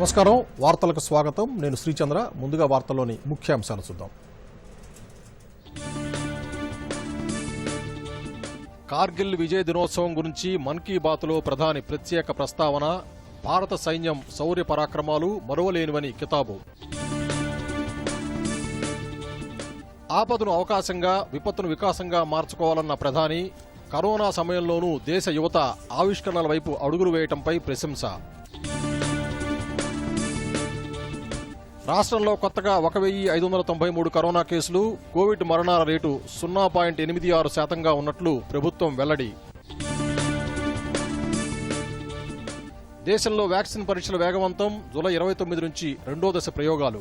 నమస్కారం వార్తలకు స్వాగతం నేను శ్రీచంద్ర ముందుగా వార్తల్లోని ముఖ్యాంశాలు చూద్దాం కార్గిల్ విజయ దినోత్సవం గురించి మన్ కీ బాత్లో ప్రధాని ప్రత్యేక ప్రస్తావన భారత సైన్యం శౌర్య పరాక్రమాలు మరువలేనివని కితాబు ఆపదను అవకాశంగా విపత్తును వికాసంగా మార్చుకోవాలన్న ప్రధాని కరోనా సమయంలోనూ దేశ యువత ఆవిష్కరణల వైపు అడుగులు వేయటంపై ప్రశంస రాష్ట్రంలో కొత్తగా 1593 కరోనా కేసులు కోవిడ్ మరణాల రేటు 0.86% ఉన్నట్లు ప్రభుత్వం వెల్లడి దేశంలో వ్యాక్సిన్ పరీక్షల వేగవంతం జూలై 29 నుంచి రెండో దశ ప్రయోగాలు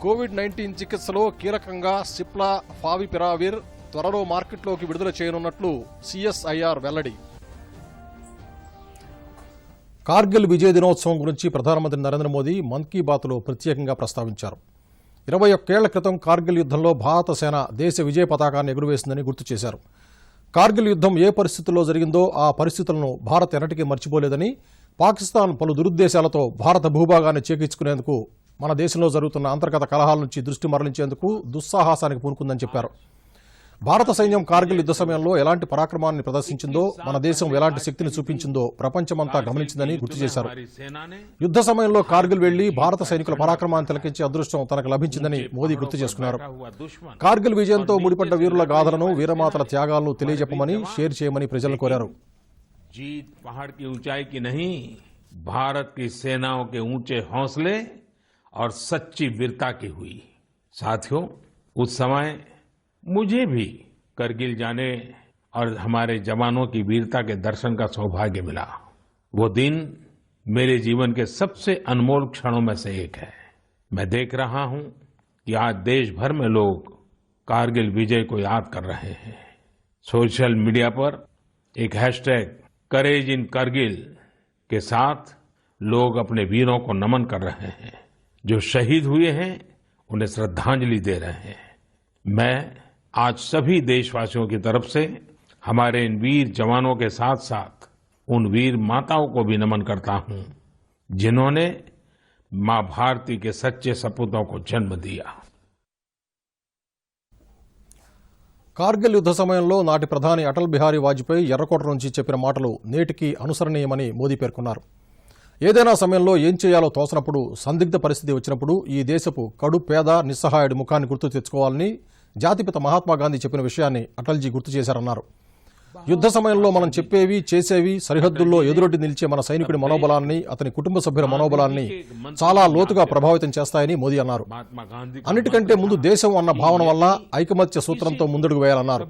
కోవిడ్-19 చికిత్సలో కీలకంగా సిప్లా ఫావిపిరావిర్ త్వరలో మార్కెట్లోకి విడుదల చేయనున్నట్లు సిఎస్ఐఆర్ వెల్లడి కార్గిల్ విజయ దినోత్సవం గురించి ప్రధానమంత్రి నరేంద్ర మోదీ మన్ కీ బాత్లో ప్రత్యేకంగా ప్రస్తావించారు 21 ఏళ్ల క్రితం కార్గిల్ యుద్ధంలో భారత సేన దేశ విజయ పతాకాన్ని ఎగురవేసిందని గుర్తు చేశారు కార్గిల్ యుద్ధం ఏ పరిస్థితుల్లో జరిగిందో ఆ పరిస్థితులను భారత్ ఎన్నటికీ మర్చిపోలేదని పాకిస్తాన్ పలు దురుద్దేశాలతో భారత భూభాగాన్ని చేకించుకునేందుకు మన దేశంలో జరుగుతున్న అంతర్గత కలహాల నుంచి దృష్టి మరలించేందుకు దుస్సాహసానికి పూనుకుందని చెప్పారు భారత సైన్యం కార్గిల్ యుద్ధ సమయంలో ఎలాంటి పరాక్రమాన్ని ప్రదర్శించిందో మన దేశం ఎలాంటి శక్తిని చూపించిందో ప్రపంచమంతా గమనించిందని గుర్తు చేశారు యుద్ధ సమయంలో కార్గిల్ వెళ్లి భారత సైనికుల పరాక్రమాన్ని తిలకించే అదృష్టం తనకు లభించిందని మోదీ గుర్తు చేసుకున్నారు కార్గిల్ విజయంతో ముడిపడ్డ వీరుల గాథలను వీరమాతల త్యాగాలను తెలియజెప్పమని షేర్ చేయమని ప్రజలను కోరారు जीत पहाड़ की ऊंचाई की नहीं भारत की सेनाओं के ऊंचे हौसले और सच्ची वीरता की हुई साथियों उस समय मुझे भी करगिल जाने और हमारे जवानों की वीरता के दर्शन का सौभाग्य मिला वो दिन मेरे जीवन के सबसे अनमोल क्षणों में से एक है मैं देख रहा हूं कि आज देश भर में लोग कारगिल विजय को याद कर रहे हैं सोशल मीडिया पर एक हैशटैग करेज इन करगिल के साथ लोग अपने वीरों को नमन कर रहे हैं जो शहीद हुए हैं उन्हें श्रद्धांजलि दे रहे हैं मैं आज सभी देशवासियों की तरफ से हमारे इन वीर जवानों के साथ साथ उन वीर माताओं को भी नमन करता हूं जिन्होंने मां भारती के सच्चे सपूतों को जन्म दिया కార్గిల్ యుద్ధ సమయంలో నాటి ప్రధాని అటల్ బిహారీ వాజ్పేయి ఎర్రకోట నుంచి చెప్పిన మాటలు నేటికి అనుసరణీయమని మోదీ పేర్కొన్నారు ఏదైనా సమయంలో ఏం చేయాలో తోచనప్పుడు సందిగ్ధ పరిస్థితి వచ్చినప్పుడు ఈ దేశపు కడు పేద నిస్సహాయుడి ముఖాన్ని గుర్తు తెచ్చుకోవాలని జాతిపిత మహాత్మాగాంధీ చెప్పిన విషయాన్ని అటల్జీ గుర్తు చేశారన్నారు యుద్ధ సమయంలో మనం చెప్పేవి చేసేవి సరిహద్దుల్లో ఎదురొడ్డి నిలిచే మన సైనికుడి మనోబలాన్ని అతని కుటుంబ సభ్యుల మనోబలాన్ని చాలా లోతుగా ప్రభావితం చేస్తాయని మోదీ అన్నారు అన్నిటికంటే ముందు దేశం అన్న భావన వల్ల ఐకమత్య సూత్రంతో ముందడుగు వేయాలన్నారు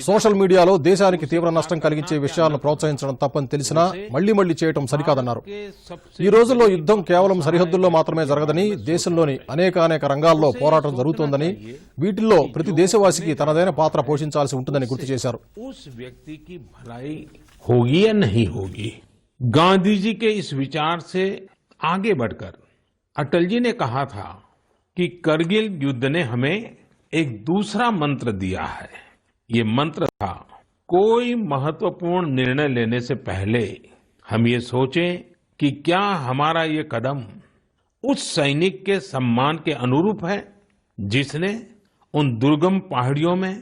సోషల్ మీడియాలో దేశానికి తీవ్ర నష్టం కలిగించే విషయాలను ప్రోత్సహించడం తప్పని తెలిసినా మళ్లీ చేయడం సరికాదన్నారు ఈ రోజుల్లో యుద్ధం కేవలం సరిహద్దుల్లో మాత్రమే జరగదని దేశంలోని అనేక రంగాల్లో పోరాటం జరుగుతోందని వీటిల్లో ప్రతి దేశవాసికి తనదైన పాత్ర పోషించాల్సి ఉంటుందని గుర్తు చేశారు व्यक्ति की भलाई होगी या नहीं होगी गांधी जी के इस विचार से आगे बढ़कर अटल जी ने कहा था कि करगिल युद्ध ने हमें एक दूसरा मंत्र दिया है ये मंत्र था कोई महत्वपूर्ण निर्णय लेने से पहले हम ये सोचें कि क्या हमारा ये कदम उस सैनिक के सम्मान के अनुरूप है जिसने उन दुर्गम पहाड़ियों में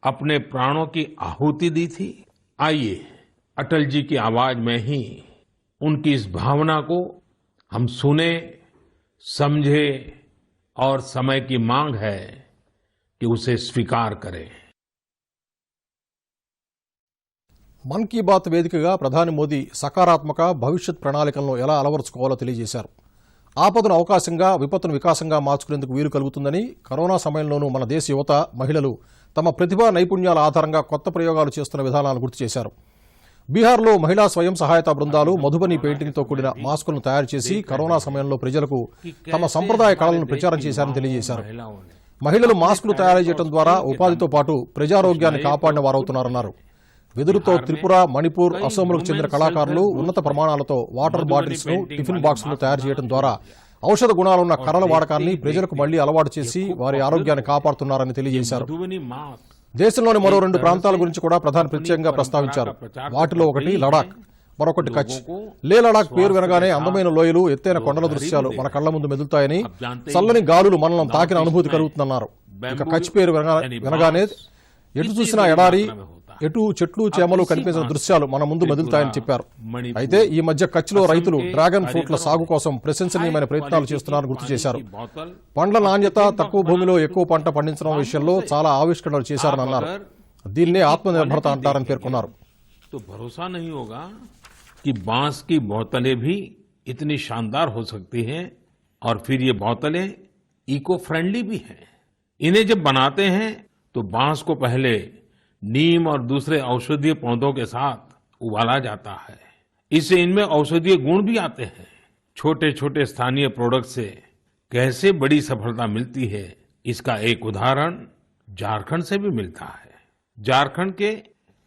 अपने प्राणों की आहुति दी थी आइए अटल जी की आवाज में ही उनकी इस भावना को हम सुने समझे और समय की मांग है कि उसे स्वीकार करें మన్ కీ బాత్ వేదికగా ప్రధాని మోదీ సకారాత్మక భవిష్యత్ ప్రణాళికలను ఎలా అలవరుచుకోవాలో తెలియజేశారు ఆపదను అవకాశంగా విపత్తును వికాసంగా మార్చుకునేందుకు వీలు కలుగుతుందని కరోనా సమయంలోనూ మన దేశ యువత మహిళలు తమ ప్రతిభా నైపుణ్యాల ఆధారంగా కొత్త ప్రయోగాలు చేస్తున్న విధానాలను గుర్తు చేశారు బీహార్లో మహిళా స్వయం సహాయతా బృందాలు మధుబని పెయింటింగ్తో కూడిన మాస్కులను తయారు చేసి కరోనా సమయంలో ప్రజలకు తమ సంప్రదాయ కళలను ప్రచారం చేశారని తెలియజేశారు మహిళలు మాస్కులు తయారు చేయడం ద్వారా ఉపాధితో పాటు ప్రజారోగ్యాన్ని కాపాడిన వారవుతున్నారన్నారు వెదురుతో త్రిపుర మణిపూర్ అసోంలకు చెందిన కళాకారులు ఉన్నత ప్రమాణాలతో వాటర్ బాటిల్స్ ను టిఫిన్ బాక్సులను తయారు చేయడం ద్వారా ఔషధ గుణాలున్న కర్రల వాడకాన్ని ప్రజలకు మళ్లీ అలవాటు చేసి వారి ఆరోగ్యాన్ని కాపాడుతున్నారని తెలియజేశారు దేశంలోని మరో 2 ప్రాంతాల గురించి కూడా ప్రధాని ప్రత్యేకంగా ప్రస్తావించారు వాటిలో ఒకటి లడాక్ మరొకటి కచ్. లే లడాక్ పేరు వినగానే అందమైన లోయలు, ఎత్తైన కొండల దృశ్యాలు మన కళ్ల ముందు మెదులుతాయని, చల్లని గాలులు మనల్ని తాకిన అనుభూతి కలుగుతుందన్నారు. ఇక కచ్ పేరు వినగానే ఎటు చూసినా ఎడారి, ఎటు చెట్లు చేమలు కనిపించిన దృశ్యాలు మన ముందు మెదులుతాయని చెప్పారు. అయితే ఈ మధ్య కచ్లో రైతులు డ్రాగన్ ఫ్రూట్ల సాగు కోసం ప్రశంసనీయమైన ప్రయత్నాలు చేస్తున్నారని గుర్తు చేశారు. పండ్ల నాణ్యత, తక్కువ భూమిలో ఎక్కువ పంట పండించడం విషయంలో చాలా ఆవిష్కరణలు చేశారని అన్నారు. దీన్నే ఆత్మనిర్భరత అంటారని పేర్కొన్నారు. तो भरोसा नहीं होगा कि बांस की बोतलें भी इतनी शानदार हो सकती हैं और फिर ये बोतलें इको फ्रेंडली भी हैं। इन्हें जब बनाते हैं तो बांस को पहले नीम और दूसरे औषधीय पौधों के साथ उबाला जाता है। इससे इनमें औषधीय गुण भी आते हैं। छोटे छोटे स्थानीय प्रोडक्ट से कैसे बड़ी सफलता मिलती है, इसका एक उदाहरण झारखंड से भी मिलता है। झारखंड के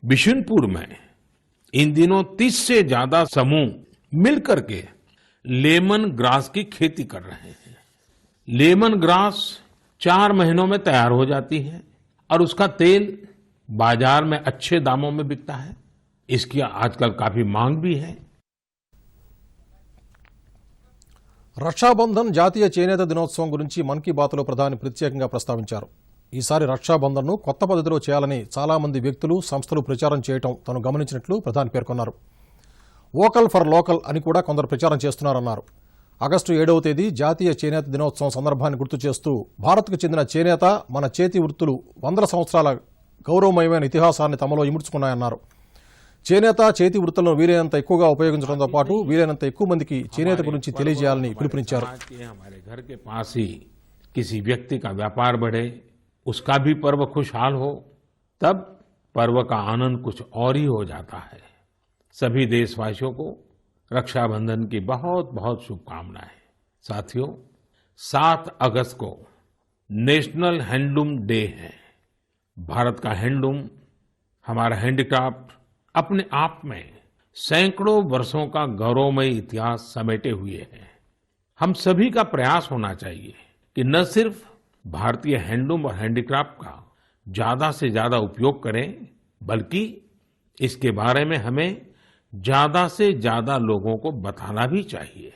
बिशुनपुर में इन दिनों 30 से ज्यादा समूह मिलकर के लेमन ग्रास की खेती कर रहे हैं। लेमन ग्रास 4 महीनों में तैयार हो जाती है और उसका तेल बाजार में अच्छे दामों में बिकता है। इसकी आजकल काफी मांग भी है। రక్షాబంధన్ జాతీయ చేనేత దినోత్సవం గురించి మన్ కీ బాత్లో ప్రధాని ప్రత్యేకంగా ప్రస్తావించారు. ఈసారి రక్షాబంధన్ను కొత్త పద్ధతిలో చేయాలని చాలా మంది వ్యక్తులు, సంస్థలు ప్రచారం చేయడం తాను గమనించినట్లు ప్రధాని పేర్కొన్నారు. వోకల్ ఫర్ లోకల్ అని కూడా కొందరు ప్రచారం చేస్తున్నారన్నారు. ఆగస్టు 7వ తేదీ జాతీయ చేనేత దినోత్సవం సందర్భాన్ని గుర్తు చేస్తూ భారత్కు చెందిన చేనేత, మన చేతి వృత్తులు 100 సంవత్సరాల గౌరవమయమైన ఇతిహాసాన్ని తమలో ఇముడ్చుకున్నాయన్నారు. చేనేత, చేతి వృత్తులను వీలైనంత ఎక్కువగా ఉపయోగించడంతో పాటు వీలైనంత ఎక్కువ మందికి చేనేత గురించి తెలియజేయాలని పిలుపునిచ్చారు. उसका भी पर्व खुशहाल हो, तब पर्व का आनंद कुछ और ही हो जाता है। सभी देशवासियों को रक्षाबंधन की बहुत बहुत शुभकामनाएं। साथियों, 7 अगस्त को नेशनल हैंडलूम डे है। भारत का हैंडलूम, हमारा हैंडीक्राफ्ट अपने आप में सैकड़ों वर्षों का गौरवमय इतिहास समेटे हुए है। हम सभी का प्रयास होना चाहिए कि न सिर्फ भारतीय हैंडलूम और हैंडीक्राफ्ट का ज्यादा से ज्यादा उपयोग करें, बल्कि इसके बारे में हमें ज्यादा से ज्यादा लोगों को बताना भी चाहिए।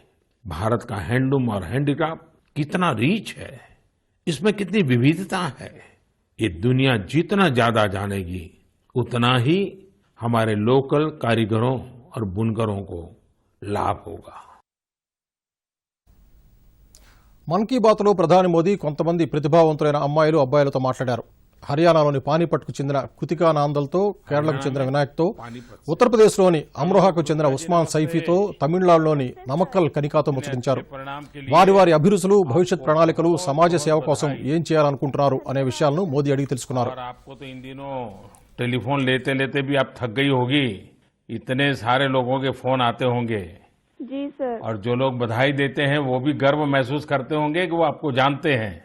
भारत का हैंडलूम और हैंडीक्राफ्ट कितना रीच है, इसमें कितनी विविधता है, ये दुनिया जितना ज्यादा जानेगी उतना ही हमारे लोकल कारीगरों और बुनकरों को लाभ होगा। మన్ కీ బాత్లో ప్రధాని మోదీ కొంతమంది ప్రతిభావంతులైన అమ్మాయిలు, అబ్బాయిలతో మాట్లాడారు. హర్యానాలోని పానీపట్కు చెందిన కృతికా నాందల్తో, కేరళకు చెందిన వినాయక్తో, ఉత్తరప్రదేశ్లోని అమ్రోహాకు చెందిన ఉస్మాన్ సైఫీతో, తమిళనాడులోని నమక్కల్ కనికాతో ముచ్చటించారు. వారి వారి అభిరుచులు, భవిష్యత్ ప్రణాళికలు, సమాజ సేవ కోసం ఏం చేయాలనుకుంటున్నారు అనే విషయాలను మోదీ అడిగి తెలుసుకున్నారు. टेलीफोन लेते लेते भी आप थक गई होगी, इतने सारे लोगों के फोन आते होंगे। जी सर। और जो लोग बधाई देते हैं वो भी गर्व महसूस करते होंगे कि वो आपको जानते हैं।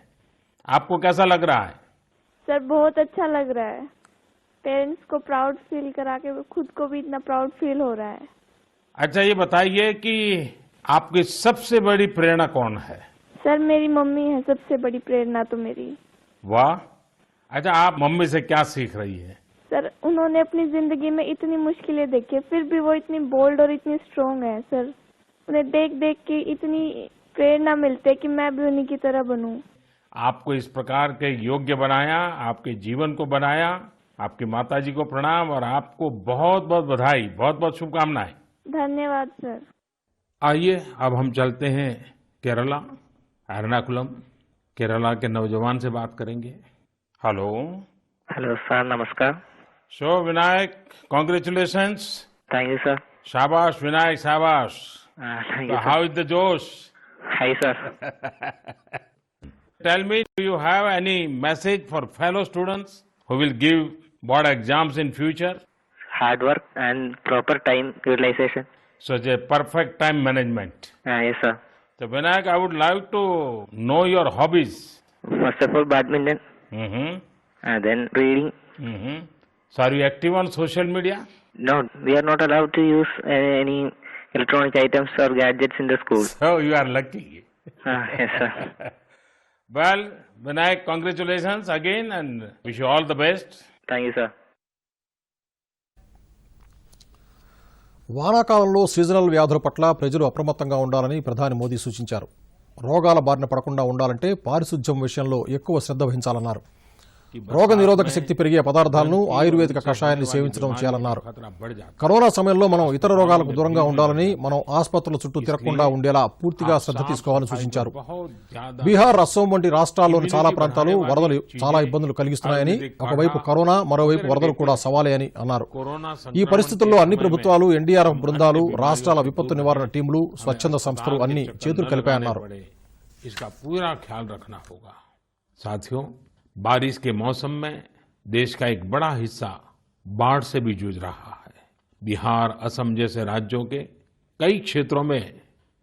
आपको कैसा लग रहा है? सर बहुत अच्छा लग रहा है। पेरेंट्स को प्राउड फील करा के खुद को भी इतना प्राउड फील हो रहा है। अच्छा, ये बताइए कि आपकी सबसे बड़ी प्रेरणा कौन है? सर मेरी मम्मी है सबसे बड़ी प्रेरणा तो मेरी। वाह। अच्छा, आप मम्मी से क्या सीख रही है? सर उन्होंने अपनी जिंदगी में इतनी मुश्किलें देखी, फिर भी वो इतनी बोल्ड और इतनी स्ट्रोंग है। सर उन्हें देख देख के इतनी प्रेरणा मिलती है कि मैं भी उन्हीं की तरह बनूं। आपको इस प्रकार के योग्य बनाया, आपके जीवन को बनाया। आपकी माताजी को प्रणाम और आपको बहुत बहुत बधाई, बहुत बहुत शुभकामनाएं। धन्यवाद सर। आइए अब हम चलते हैं केरला, एर्नाकुलम। केरला के नौजवान से बात करेंगे। हेलो। हेलो सर, नमस्कार। So Vinayak, congratulations. Thank you, sir. Shabash, Vinayak, shabash. Thank So you, how sir. is the Josh? Hi, sir. Tell me, do you have any message for fellow students who will give board exams in future? Hard work and proper time utilization. Such a perfect time management. Yes, sir. So Vinayak, I would like to know your hobbies. First of all, badminton. Mm-hmm. And then reading. Mm-hmm. So are you active on social media? No, we are not allowed to use any electronic items or gadgets in the school. So you are lucky. Yes, sir. Well, Vinayak, congratulations again and wish you all the best. Thank you, sir. వానాకాలంలో seasonal వ్యాధుల పట్ల ప్రజలు అప్రమత్తంగా ఉండాలని ప్రధాని మోదీ సూచించారు. రోగాల బారిన పడకుండా ఉండాలంటే పారిశుధ్యం విషయంలో ఎక్కువ శ్రద్ధ వహించాలన్నారు. రోగ నిరోధక శక్తి పెరిగే పదార్థాలను, ఆయుర్వేదిక కషాయాన్ని సేవించడం చేయాలన్నారు. కరోనా సమయంలో మనం ఇతర రోగాలకు దూరంగా ఉండాలని, మనం ఆసుపత్రుల చుట్టూ తిరగకుండా ఉండేలా పూర్తిగా శ్రద్ధ తీసుకోవాలని సూచించారు. బీహార్, అస్సోం వంటి రాష్ట్రాల్లోని చాలా ప్రాంతాలు వరదలు చాలా ఇబ్బందులు కలిగిస్తున్నాయని, ఒకవైపు కరోనా, మరోవైపు వరదలు కూడా సవాలే అని అన్నారు. ఈ పరిస్థితుల్లో అన్ని ప్రభుత్వాలు, ఎన్డీఆర్ఎఫ్ బృందాలు, రాష్ట్రాల విపత్తు నివారణ టీంలు, స్వచ్ఛంద సంస్థలు అన్ని చేతులు కలిపాయన్నారు. बारिश के मौसम में देश का एक बड़ा हिस्सा बाढ़ से भी जूझ रहा है. बिहार, असम जैसे राज्यों के कई क्षेत्रों में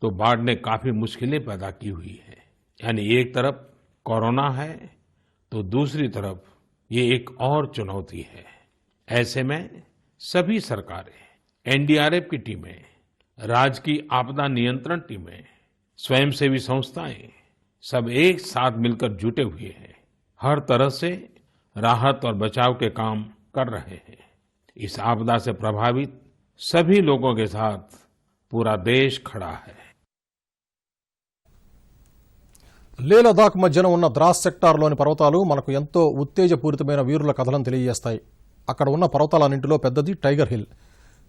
तो बाढ़ ने काफी मुश्किलें पैदा की हुई है. यानी एक तरफ कोरोना है तो दूसरी तरफ ये एक और चुनौती है. ऐसे में सभी सरकारें, एनडीआरएफ की टीमें, राज्य की आपदा नियंत्रण टीमें, स्वयंसेवी संस्थाएं सब एक साथ मिलकर जुटे हुए हैं. हर तरह से राहत और बचाव के काम कर रहे हैं. इस आपदा से प्रभावित सभी लोगों के साथ पूरा देश खड़ा है. లే లదాఖ్ మధ్యన ఉన్న ద్రాస్ సెక్టార్లోని పర్వతాలు మనకు ఎంతో ఉత్తేజపూరితమైన వీరుల కథలను తెలియజేస్తాయి. అక్కడ ఉన్న పర్వతాలన్నింటిలో పెద్దది టైగర్ హిల్.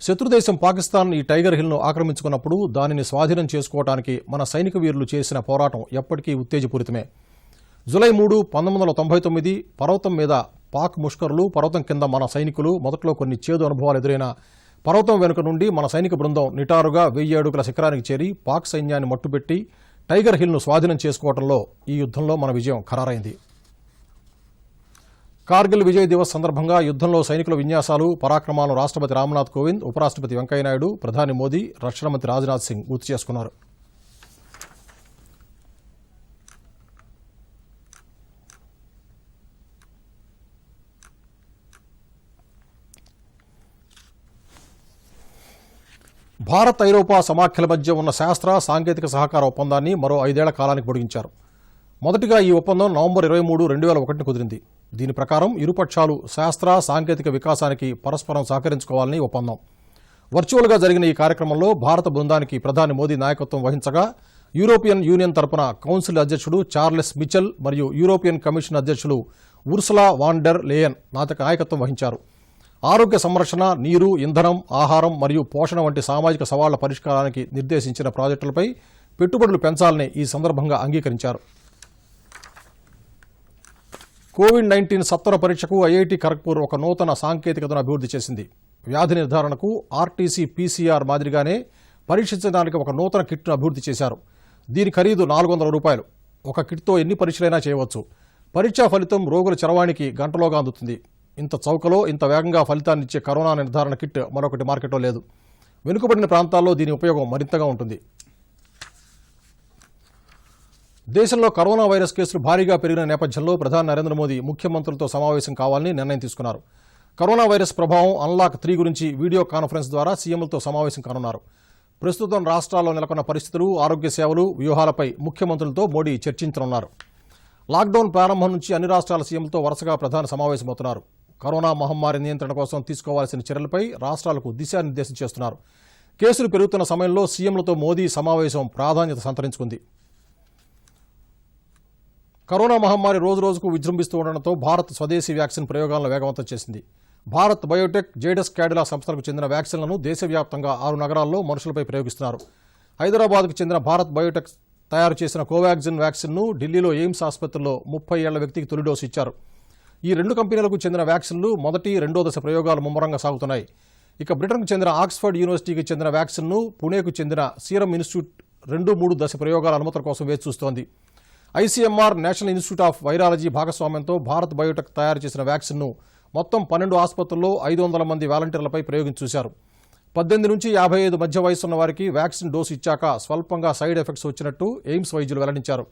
శత్రుదేశం పాకిస్తాన్ ఈ టైగర్ హిల్ను ఆక్రమించుకున్నప్పుడు దానిని స్వాధీనం చేసుకోవడానికి మన సైనిక వీరులు చేసిన పోరాటం ఎప్పటికీ ఉత్తేజపూరితమే. జూలై 3, 1999 పర్వతం మీద పాక్ ముష్కరులు, పర్వతం కింద మన సైనికులు. మొదట్లో కొన్ని చేదు అనుభవాలు ఎదురైన పర్వతం వెనుక నుండి మన సైనిక బృందం నిటారుగా 1000 అడుగుల శిఖరానికి చేరి పాక్ సైన్యాన్ని మట్టుపెట్టి టైగర్ హిల్ను స్వాధీనం చేసుకోవడంలో ఈ యుద్ధంలో మన విజయం ఖరారైంది. కార్గిల్ విజయ్ దివస్ సందర్భంగా యుద్ధంలో సైనికుల విన్యాసాలు, పరాక్రమాలను రాష్ట్రపతి రామ్నాథ్ కోవింద్, ఉపరాష్ట్రపతి వెంకయ్యనాయుడు, ప్రధాని మోదీ, రక్షణ మంత్రి రాజ్నాథ్ సింగ్ గుర్తు చేసుకున్నారు. భారత్, ఐరోపా సమాఖ్యల మధ్య ఉన్న శాస్త్ర, సాంకేతిక సహకార ఒప్పందాన్ని మరో 5 ఏళ్ల కాలానికి పొడిగించారు. మొదటిగా ఈ ఒప్పందం నవంబర్ 23, 2001 కుదిరింది. దీని ప్రకారం ఇరుపక్షాలు శాస్త్ర, సాంకేతిక వికాసానికి పరస్పరం సహకరించుకోవాలని ఒప్పందం. వర్చువల్గా జరిగిన ఈ కార్యక్రమంలో భారత బృందానికి ప్రధాని మోదీ నాయకత్వం వహించగా, యూరోపియన్ యూనియన్ తరపున కౌన్సిల్ అధ్యక్షుడు చార్లెస్ మిచెల్ మరియు యూరోపియన్ కమిషన్ అధ్యక్షులు ఉర్సులా వాన్ డెర్ లేయన్ నాయకత్వం వహించారు. ఆరోగ్య సంరక్షణ, నీరు, ఇంధనం, ఆహారం మరియు పోషణ వంటి సామాజిక సవాళ్ల పరిష్కారానికి నిర్దేశించిన ప్రాజెక్టులపై పెట్టుబడులు పెంచాలని ఈ సందర్భంగా అంగీకరించారు. కోవిడ్-19 సత్వర పరీక్షకు ఐఐటి ఖరగ్పూర్ ఒక నూతన సాంకేతికతను అభివృద్ధి చేసింది. వ్యాధి నిర్ధారణకు ఆర్టీసీ పీసీఆర్ మాదిరిగానే పరీక్షించడానికి ఒక నూతన కిట్ను అభివృద్ధి చేశారు. దీని ఖరీదు $400. ఒక కిట్తో ఎన్ని పరీక్షలైనా చేయవచ్చు. పరీక్షా ఫలితం రోగుల చరవాణికి గంటలోగా అందుతుంది. ఇంత చౌకలో ఇంత వేగంగా ఫలితాన్నిచ్చే కరోనా నిర్ధారణ కిట్ మరొకటి మార్కెట్లో లేదు. వెనుకబడిన ప్రాంతాల్లో దీని ఉపయోగం మరింతగా ఉంటుంది. దేశంలో కరోనా వైరస్ కేసులు భారీగా పెరిగిన నేపథ్యంలో ప్రధాని నరేంద్ర మోదీ ముఖ్యమంత్రులతో సమావేశం కావాలని నిర్ణయం తీసుకున్నారు. కరోనా వైరస్ ప్రభావం అన్లాక్ 3 గురించి వీడియో కాన్ఫరెన్స్ ద్వారా సీఎంలతో సమావేశం కానున్నారు. ప్రస్తుతం రాష్ట్రాల్లో నెలకొన్న పరిస్థితులు, ఆరోగ్య సేవలు, వ్యూహాలపై ముఖ్యమంత్రులతో మోడీ చర్చించనున్నారు. లాక్డౌన్ ప్రారంభం నుంచి అన్ని రాష్ట్రాల సీఎంలతో వరుసగా ప్రధాని సమావేశమవుతున్నారు. కరోనా మహమ్మారి నియంత్రణ కోసం తీసుకోవాల్సిన చర్యలపై రాష్ట్రాలకు దిశానిర్దేశం చేస్తున్నారు. కేసులు పెరుగుతున్న సమయంలో సీఎంలతో మోదీ సమావేశం ప్రాధాన్యత సంతరించుకుంది. కరోనా మహమ్మారి రోజురోజుకు విజృంభిస్తూ ఉండడంతో భారత్ స్వదేశీ వ్యాక్సిన్ ప్రయోగాలను వేగవంతం చేసింది. భారత్ బయోటెక్, జైడస్ క్యాడిలా సంస్థలకు చెందిన వ్యాక్సిన్లను దేశవ్యాప్తంగా 6 నగరాల్లో మనుషులపై ప్రయోగిస్తున్నారు. హైదరాబాద్కు చెందిన భారత్ బయోటెక్ తయారు చేసిన కోవాక్సిన్ వ్యాక్సిన్ను ఢిల్లీలో ఎయిమ్స్ ఆసుపత్రిలో 30 ఏళ్ల వ్యక్తికి తొలి డోసు ఇచ్చారు. ఈ 2 కంపెనీలకు చెందిన వ్యాక్సిన్లు మొదటి, రెండో దశ ప్రయోగాలు ముమ్మరంగా సాగుతున్నాయి. ఇక బ్రిటన్కు చెందిన ఆక్స్ఫర్డ్ యూనివర్సిటీకి చెందిన వ్యాక్సిన్ను పుణేకు చెందిన సీరం ఇన్స్టిట్యూట్ 2, 3 దశ ప్రయోగాల అనుమతుల కోసం వేచి చూస్తోంది. ICMR, national institute of virology భాగస్వామ్యంతో భారత్ బయోటెక్ తయారు చేసిన వ్యాక్సిన్ను మొత్తం 12 ఆసుపత్రుల్లో 500 మంది వాలంటీర్లపై ప్రయోగించి చూశారు. 18 నుంచి 55 మధ్య వయసున్న వారికి వ్యాక్సిన్ డోసు ఇచ్చాక స్వల్పంగా సైడ్ ఎఫెక్ట్స్ వచ్చినట్టు ఎయిమ్స్ వైద్యులు వెల్లడించారు.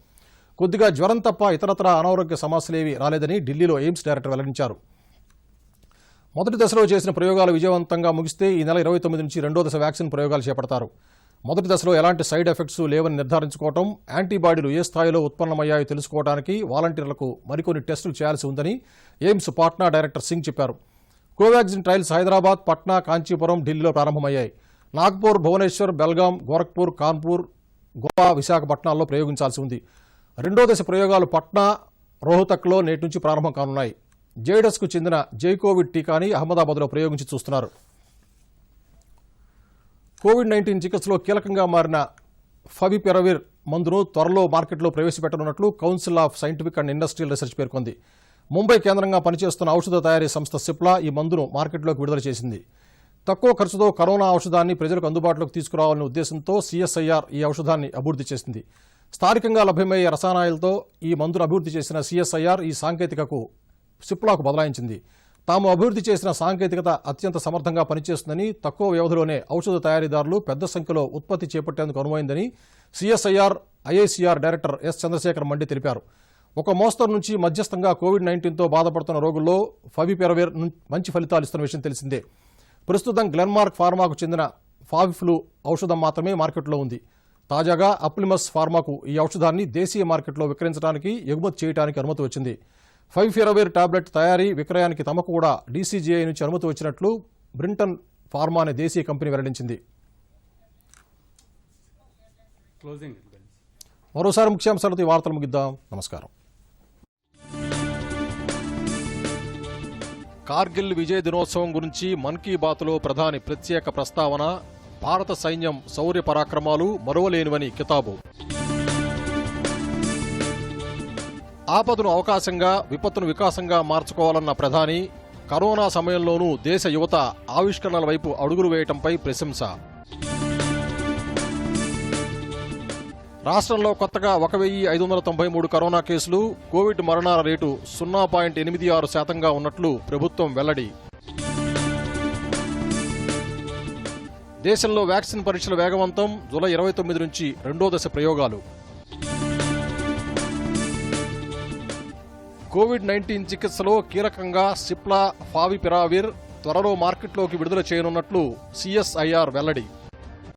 కొద్దిగా జ్వరం తప్ప ఇతరత్ర అనారోగ్య సమస్యలేవీ రాలేదని ఢిల్లీలో ఎయిమ్స్ డైరెక్టర్ వెల్లడించారు. మొదటి దశలో చేసిన ప్రయోగాలు విజయవంతంగా ముగిస్తే ఈ నెల 29 నుంచి రెండో దశ వ్యాక్సిన్ ప్రయోగాలు చేపడతారు. మొదటి దశలో ఎలాంటి సైడ్ ఎఫెక్ట్స్ లేవని నిర్ధారించుకోవడం, యాంటీబాడీలు ఏ స్థాయిలో ఉత్పన్నమయ్యాయో తెలుసుకోవడానికి వాలంటీర్లకు మరికొన్ని టెస్టులు చేయాల్సి ఉందని ఎయిమ్స్ పాట్నా డైరెక్టర్ సింగ్ చెప్పారు. కోవాక్సిన్ ట్రయల్స్ హైదరాబాద్, పట్నా, కాంచీపురం, ఢిల్లీలో ప్రారంభమయ్యాయి. నాగ్పూర్, భువనేశ్వర్, బెల్గాం, గోరఖ్పూర్, కాన్పూర్, గోవా, విశాఖపట్నాల్లో ప్రయోగించాల్సి ఉంది. రెండో దశ ప్రయోగాలు పట్నా, రోహతక్లో నేటి నుంచి ప్రారంభం కానున్నాయి. జైడస్కు చెందిన జైకోవిడ్ టీకాని అహ్మదాబాద్లో ప్రయోగించి చూస్తున్నారు. కోవిడ్-19 చికిత్సలో కీలకంగా మారిన ఫవిపిరవిర్ మందును త్వరలో మార్కెట్లో ప్రవేశపెట్టనున్నట్లు council of scientific and industrial research పేర్కొంది. ముంబై కేంద్రంగా పనిచేస్తున్న ఔషధ తయారీ సంస్థ సిప్లా ఈ మందును మార్కెట్లోకి విడుదల చేసింది. తక్కువ ఖర్చుతో కరోనా ఔషధాన్ని ప్రజలకు అందుబాటులోకి తీసుకురావాలనే ఉద్దేశంతో సిఎస్ఐఆర్ ఈ ఔషధాన్ని అభివృద్ధి చేసింది. స్థానికంగా లభ్యమయ్యే రసాయనాలతో ఈ మందును అభివృద్ధి చేసిన సిఎస్ఐఆర్ ఈ సాంకేతికకు సిప్లాకు బదలాయించింది. తాము అభివృద్ధి చేసిన సాంకేతికత అత్యంత సమర్థంగా పనిచేస్తుందని, తక్కువ వ్యవధిలోనే ఔషధ తయారీదారులు పెద్ద సంఖ్యలో ఉత్పత్తి చేపట్టేందుకు అనువైందని సిఎస్ఐఆర్ ఐఐసిఆర్ డైరెక్టర్ ఎస్ చంద్రశేఖర్ మండి తెలిపారు. ఒక మోస్తరు నుంచి మధ్యస్థంగా కోవిడ్-19తో బాధపడుతున్న రోగుల్లో ఫవిపిరవిర్ మంచి ఫలితాలు ఇస్తున్న విషయం తెలిసిందే. ప్రస్తుతం గ్లెన్మార్క్ ఫార్మాకు చెందిన ఫావిఫ్లూ ఔషధం మాత్రమే మార్కెట్లో ఉంది. తాజాగా అప్లిమస్ ఫార్మాకు ఈ ఔషధాన్ని దేశీయ మార్కెట్లో విక్రయించడానికి, ఎగుమతి చేయడానికి అనుమతి వచ్చింది. ఫవిపిరవిర్ టాబ్లెట్ తయారీ, విక్రయానికి తమకు కూడా డీసీజీఐ నుంచి అనుమతి వచ్చినట్లు బ్రింటన్ ఫార్మా అనే దేశీయ కంపెనీ వెల్లడించింది. మరోసారి ముఖ్యాంశాలతో ఈ వార్తలు ముగిద్దాం. నమస్కారం. కార్గిల్ విజయ దినోత్సవం గురించి మన్ కీ బాత్లో ప్రధాని ప్రత్యేక ప్రస్తావన. భారత సైన్యం శౌర్య పరాక్రమాలు మరువలేనివని కితాబు. ఆపదను అవకాశంగా, విపత్తును వికాసంగా మార్చుకోవాలన్న ప్రధాని. కరోనా సమయంలోనూ దేశ యువత ఆవిష్కరణల వైపు అడుగులు వేయటంపై ప్రశంస. రాష్ట్రంలో కొత్తగా 1593 కరోనా కేసులు. కోవిడ్ మరణాల రేటు 0.86% ఉన్నట్లు ప్రభుత్వం వెల్లడి. దేశంలో వ్యాక్సిన్ పరీక్షల వేగవంతం. జూలై 29 నుంచి రెండో దశ ప్రయోగాలు. కోవిడ్-19 చికిత్సలో కీలకంగా సిప్లా ఫావిపిరావిర్ త్వరలో మార్కెట్లోకి విడుదల చేయనున్నట్లు సిఎస్ఐఆర్ వెల్లడి.